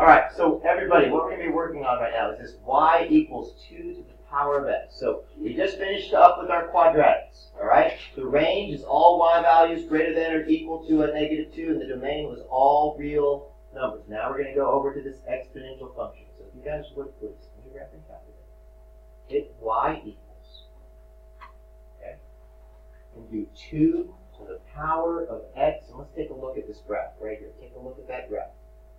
All right, so everybody, what we're going to be working on right now is this y equals 2 to the power of x. So we just finished up with our quadratics, all right? The range is all y values greater than or equal to a -2, and the domain was all real numbers. Now we're going to go over to this exponential function. So if you guys would please, use your graphing calculator, hit y equals, okay, and do 2 to the power of x. And let's take a look at this graph right here. Take a look at that graph.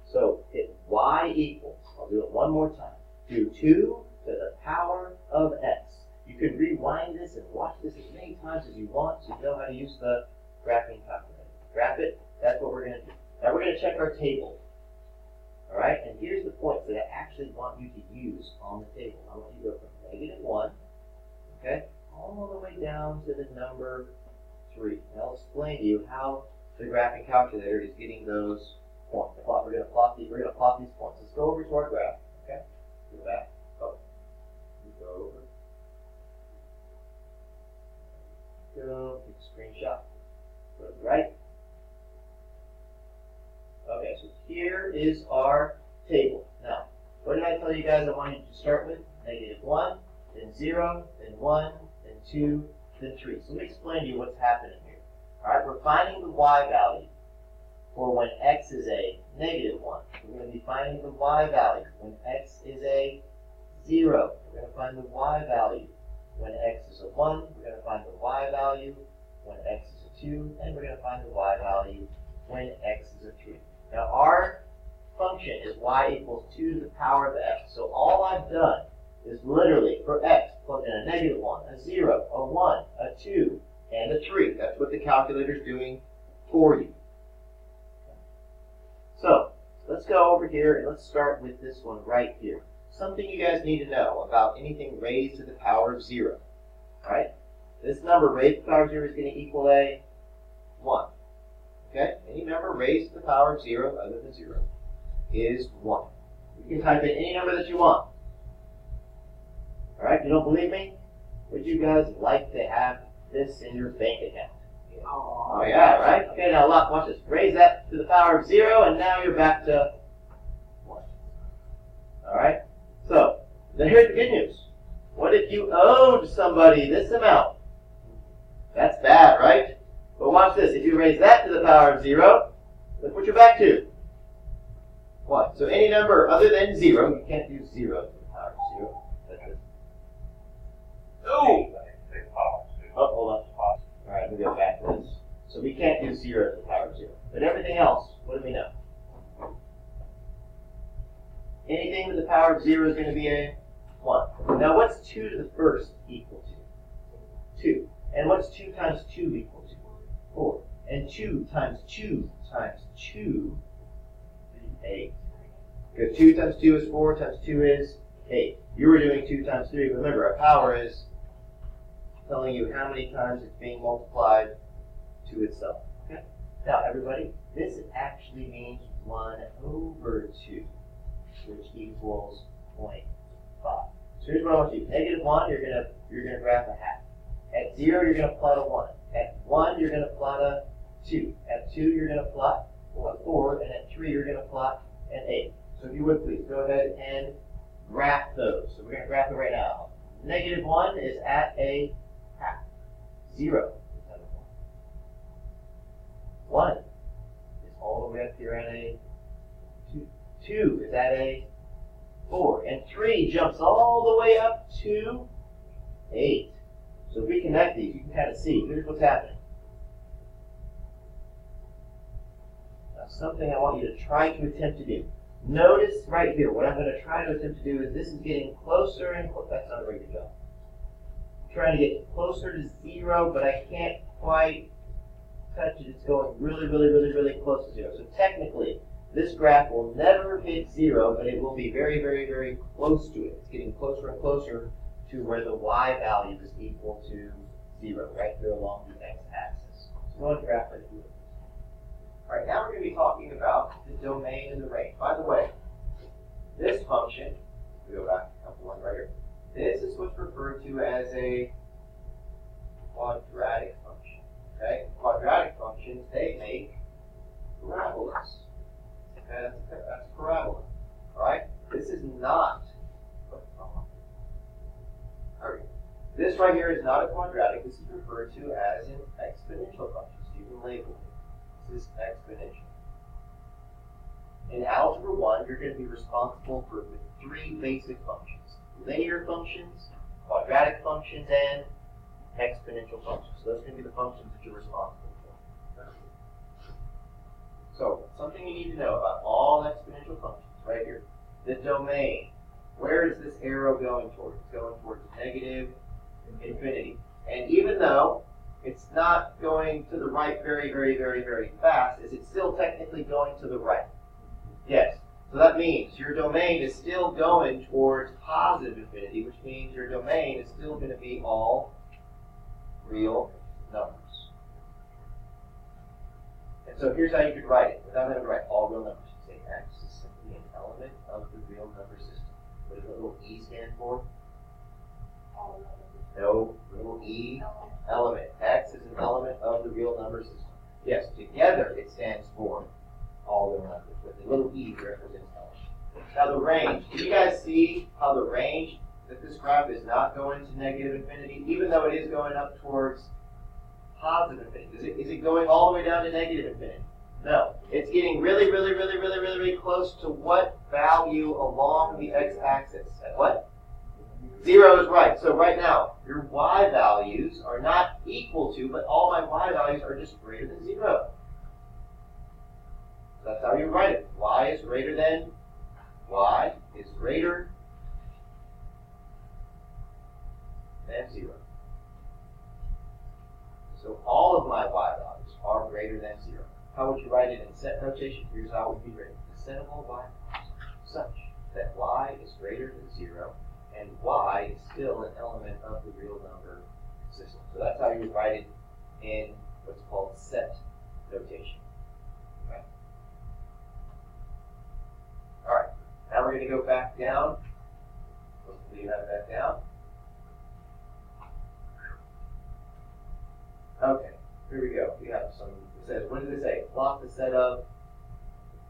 So hit y equals, I'll do it one more time, do 2 to the power of x. You can rewind this and watch this as many times as you want so you know how to use the graphing calculator. Graph it, that's what we're going to do. Now we're going to check our table. All right, and here's the points that I actually want you to use on the table. I want you to go from -1, okay, all the way down to the number 3. And I'll explain to you how the graphing calculator is getting those points. We're going to plot these points. Let's go over to our graph. Okay, go back. Oh, go over. Go. Take a screenshot. Go to the right. Okay, so here is our table. Now, what did I tell you guys I wanted you to start with? -1, then 0, then 1, then 2, then 3. So let me explain to you what's happening here. All right, we're finding the y value for when x is a -1. We're going to be finding the y value when x is a 0. We're going to find the y value when x is a 1. We're going to find the y value when x is a 2. And we're going to find the y value when x is a 3. Now our function is y equals 2 to the power of x. So all I've done is literally for x, plug in a -1, a 0, a 1, a 2, and a 3. That's what the calculator is doing for you. So let's go over here and let's start with this one right here. Something you guys need to know about anything raised to the power of 0. All right? This number raised to the power of 0 is going to equal a 1. Okay? Any number raised to the power of 0 other than 0 is 1. You can type in any number that you want. All right? You don't believe me? Would you guys like to have this in your bank account? Oh yeah, right? Okay, now look, watch this. Raise that to the power of 0, and now you're back to 1. All right? So, then here's the good news. What if you owed somebody this amount? That's bad, right? But watch this. If you raise that to the power of 0, look what you're back to. 1. So any number other than 0, you can't do 0 to the power of 0. That's it. Oh! Oh, hold on. All right, we'll go back to this. So we can't do 0 to the power of 0. But everything else, what do we know? Anything to the power of 0 is going to be a 1. Now what's 2 to the first equal to? 2. And what's 2 times 2 equal to? 4. And 2 times 2 times 2 is 8. Because 2 times 2 is 4 times 2 is 8. You were doing 2 times 3. Remember, our power is telling you how many times it's being multiplied to itself. Okay? Now, everybody, this actually means 1 over 2, which equals 0.5. So here's what I want you to do. -1, you're gonna graph a half. At 0, you're gonna plot a 1. At 1, you're gonna plot a 2. At 2, you're gonna plot a 4, and at 3, you're gonna plot an 8. So if you would please go ahead and graph those. So we're gonna graph it right now. -1 is at a half. 0 is at a 1. 1 is all the way up here at a 2. 2 is at a 4. And 3 jumps all the way up to 8. So if we connect these, you can kind of see. Here's what's happening. Now, something I want you to try to attempt to do. Notice right here, what I'm going to try to attempt to do is this is getting closer and closer. That's not a very good job. I'm trying to get closer to 0, but I can't quite touch it. It's going really, really, really, really close to 0. So technically, this graph will never hit 0, but it will be very, very, very close to it. It's getting closer and closer to where the y value is equal to 0, right here along the x-axis. So go ahead and graph it. All right, now we're going to be talking about the domain and the range. By the way, this function, we go back a couple ones right here. This is what's referred to as a quadratic function. Okay, quadratic functions, they make parabolas. Okay, that's a parabola. not. This right here is not a quadratic. This is referred to as an exponential function. So you can label it. This is exponential. In Algebra 1, you're going to be responsible for three basic functions. Linear functions, quadratic functions, and exponential functions. So those are going to be the functions that you're responsible for. So, something you need to know about all exponential functions, right here. The domain. Where is this arrow going towards? It's going towards negative infinity. And even though it's not going to the right very, very, very, very fast, is it still technically going to the right? Yes. So that means your domain is still going towards positive infinity, which means your domain is still going to be all real numbers. And so here's how you could write it without having to write all real numbers. You say x is simply an element of the real number system. What does the little e stand for? No, little e, element. X is an element of the real number system. Yes, together it stands for all real numbers, but the little e represents element. Now the range. Can you guys see how the range that this graph is not going to negative infinity, even though it is going up towards positive infinity? Is it going all the way down to negative infinity? No. It's getting really, really, really, really, really, really close to what value along the x-axis? At what? 0 is right. So right now, your y values are not equal to, but all my y values are just greater than 0. That's how you write it. Y is greater than 0. So all of my y values are greater than 0. How would you write it in set notation? Here's how it would be written. The set of all y values such that y is greater than 0 and y is still an element of the real number system. So that's how you would write it in what's called set notation. Okay. All right. Now we're going to go back down. Hopefully you have it back down. Okay. Here we go. We have some. It says, what does it say? Plot the set of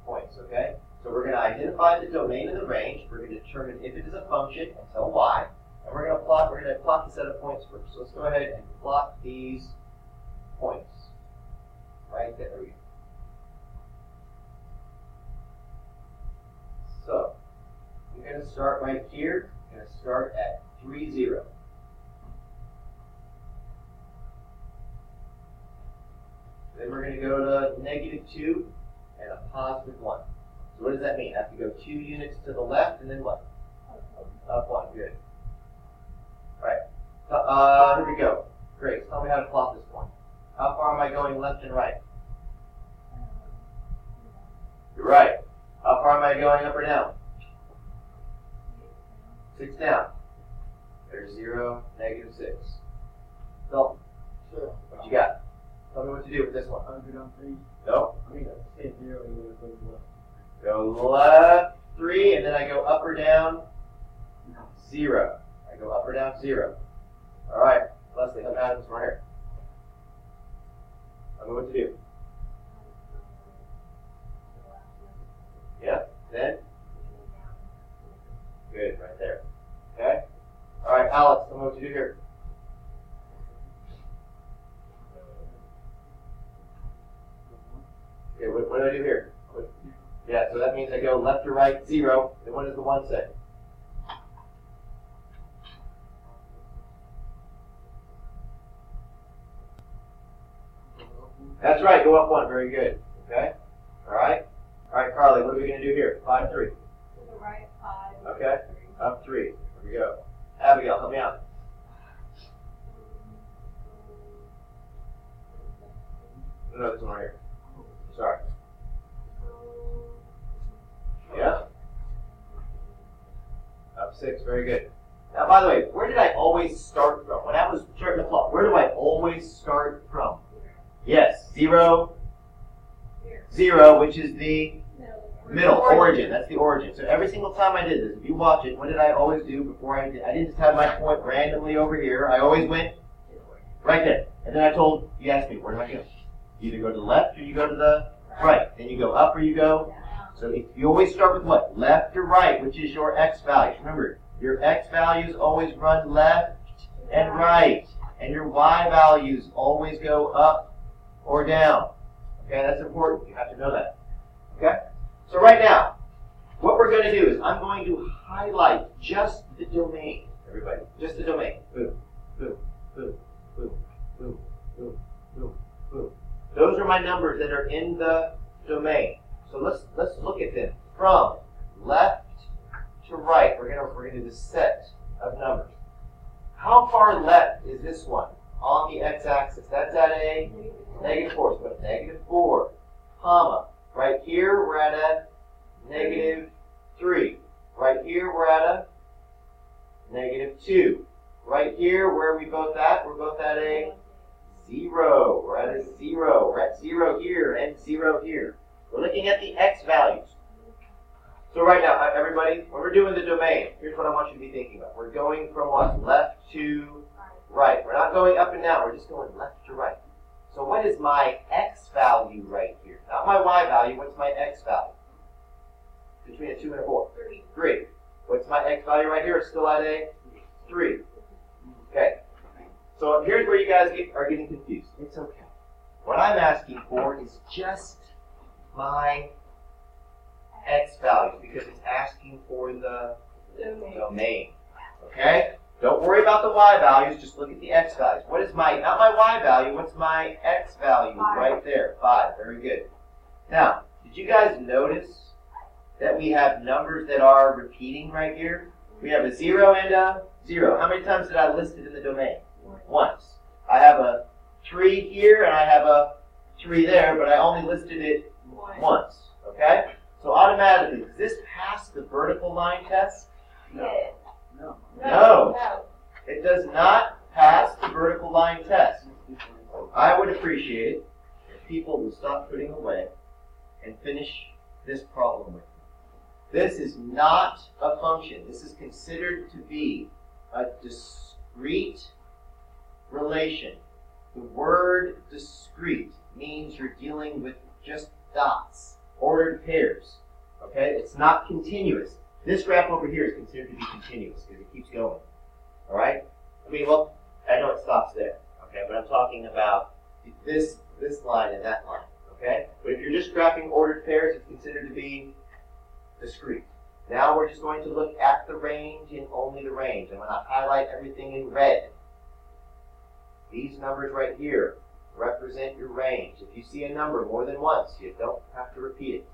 points. Okay. So we're going to identify the domain and the range. We're going to determine if it is a function and tell y. And we're going to plot the set of points first. So let's go ahead and plot these points. Right there. We go. So I'm going to start right here. I'm going to start at 3, 0. Then we're going to go to -2 and a +1. So what does that mean? I have to go 2 units to the left and then what? Up 1. Good. All right. Here we go. Great. Tell me how to plot this point. How far am I going left and right? You're right. How far am I going up or down? 6 down. There's 0, -6. So, Sure. what you got? Tell me what to do with this one. 100 on 3. Nope. I mean, say 0 and go to the left. Go left 3, and then I go up or down 0. I go up or down 0. All right, Leslie, help me out with this one here. Tell me what to do. Yep. Then. Good, right there. Okay. All right, Alex, tell me what to do here. Okay, what do I do here? Yeah, so that means I go left to right 0. Then what does the 1 say? That's right, go up 1. Very good. Okay? All right? All right, Carly, what are we going to do here? 5, 3. To the right 5. Okay. Up 3. Here we go. Abigail, help me out. No, this one right here. Sorry. Yeah. Up 6. Very good. Now, by the way, where did I always start from? When I was starting the plot, where do I always start from? Yes, 0, 0, which is the middle, origin. That's the origin. So every single time I did this, if you watch it, what did I always do before I did? I didn't just have my point randomly over here. I always went right there. And then you asked me, where do I go? You either go to the left or you go to the right. Then you go up or you go So if you always start with what? Left to right, which is your x values. Remember, your x values always run left and right. And your y values always go up or down. Okay, that's important. You have to know that. Okay? So right now, what we're going to do is I'm going to highlight just the domain. Everybody, just the domain. Boom, boom, boom, boom, boom, boom, boom, boom. Those are my numbers that are in the domain. So let's look at them from left to right. We're gonna do the set of numbers. How far left is this one on the x-axis? That's at a -4. So -4, comma. Right here we're at a -3. Right here we're at a -2. Right here, where are we both at? We're both at a 0. We're at a 0. We're at 0 here and 0 here. We're looking at the x values. So right now, everybody, when we're doing the domain, here's what I want you to be thinking about. We're going from what? Left to right. We're not going up and down. We're just going left to right. So what is my x value right here? Not my y value. What's my x value? Between a 2 and a 4? 3. What's my x value right here? It's still at a 3. Okay. So here's where you guys are getting confused. It's okay. What I'm asking for is just my x value because it's asking for the domain. Okay? Don't worry about the y values. Just look at the x values. What is my, not my y value, what's my x value 5. right there? 5. Very good. Now, did you guys notice that we have numbers that are repeating right here? We have a 0 and a 0. How many times did I list it in the domain? Once. I have a 3 here and I have a 3 there, but I only listed it once. Okay? So automatically, does this pass the vertical line test? No. No. It does not pass the vertical line test. I would appreciate it if people would stop putting away and finish this problem with me. This is not a function. This is considered to be a discrete relation. The word discrete means you're dealing with just dots, ordered pairs. Okay? It's not continuous. This graph over here is considered to be continuous because it keeps going. All right? I mean, well, I know it stops there. Okay? But I'm talking about this line and that line. Okay? But if you're just graphing ordered pairs, it's considered to be discrete. Now we're just going to look at the range and only the range. I'm going to highlight everything in red. These numbers right here represent your range. If you see a number more than once, you don't have to repeat it.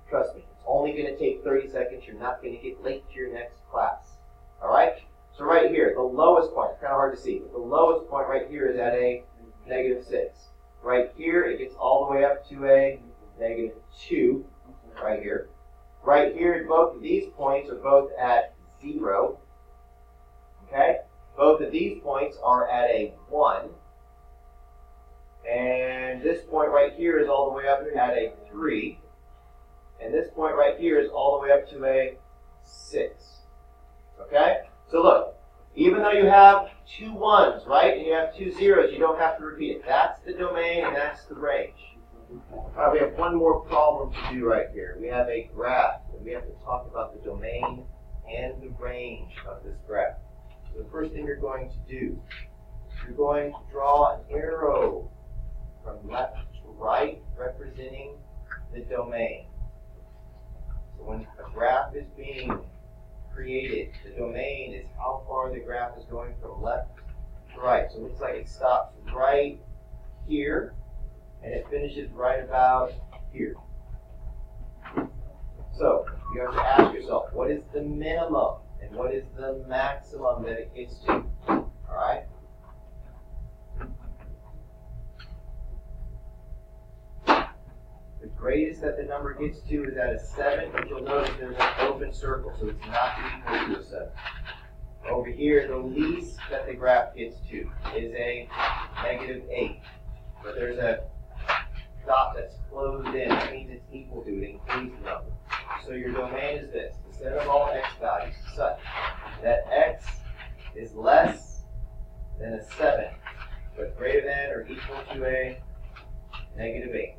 Trust me, it's only going to take 30 seconds. You're not going to get late to your next class. All right? So right here, the lowest point, it's kind of hard to see, but the lowest point right here is at a -6. Right here, it gets all the way up to a -2 right here. Right here, both of these points are both at 0. Okay? Both of these points are at a 1. And this point right here is all the way up at a 3. And this point right here is all the way up to a 6. Okay? So look, even though you have 2 1s, right, and you have 2 0s, you don't have to repeat it. That's the domain and that's the range. All right, we have one more problem to do right here. We have a graph, and we have to talk about the domain and the range of this graph. So the first thing you're going to do, you're going to draw an arrow from left to right representing the domain. So when a graph is being created, the domain is how far the graph is going from left to right. So it looks like it stops right here, and it finishes right about here. So you have to ask yourself, what is the minimum and what is the maximum that it gets to? All right? The greatest that the number gets to is at a 7, but you'll notice there's an open circle, so it's not equal to a 7. Over here, the least that the graph gets to is a -8. But there's a dot that's closed in. That means it's equal to it, includes the number. So your domain is this. The set of all x values such that x is less than a 7, but greater than or equal to a -8.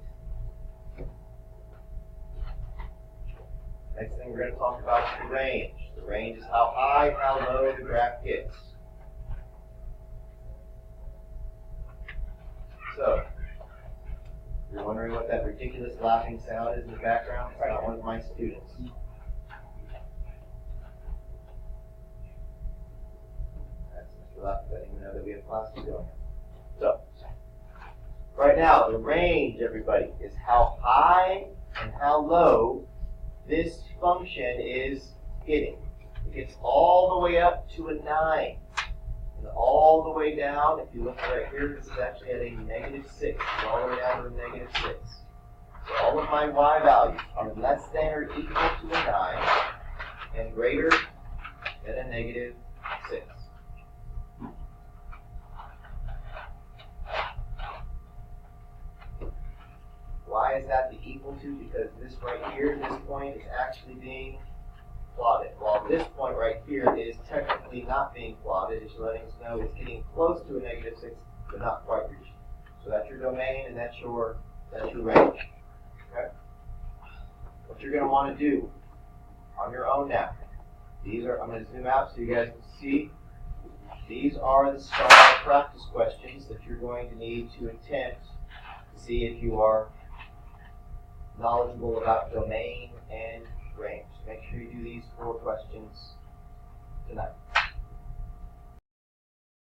Next thing we're going to talk about is the range. The range is how high, how low the graph gets. So, if you're wondering what that ridiculous laughing sound is in the background, it's not one of my students. That's Mr. Laughing, I didn't even know that we have classes going on. So, right now, the range, everybody, is how high and how low this function is getting. It gets all the way up to a 9. And all the way down, if you look right here, this is actually at a -6. It's all the way down to a -6. So all of my y values are less than or equal to a 9 and greater than a -6. Why is that the equal to? Because this right here, this point is actually being plotted. While this point right here is technically not being plotted, it's letting us know it's getting close to a -6, but not quite reaching. So that's your domain and that's your range. Okay? What you're going to want to do on your own now. These are, I'm going to zoom out so you guys can see. These are the star practice questions that you're going to need to attempt to see if you are knowledgeable about domain and range. Make sure you do these 4 questions tonight.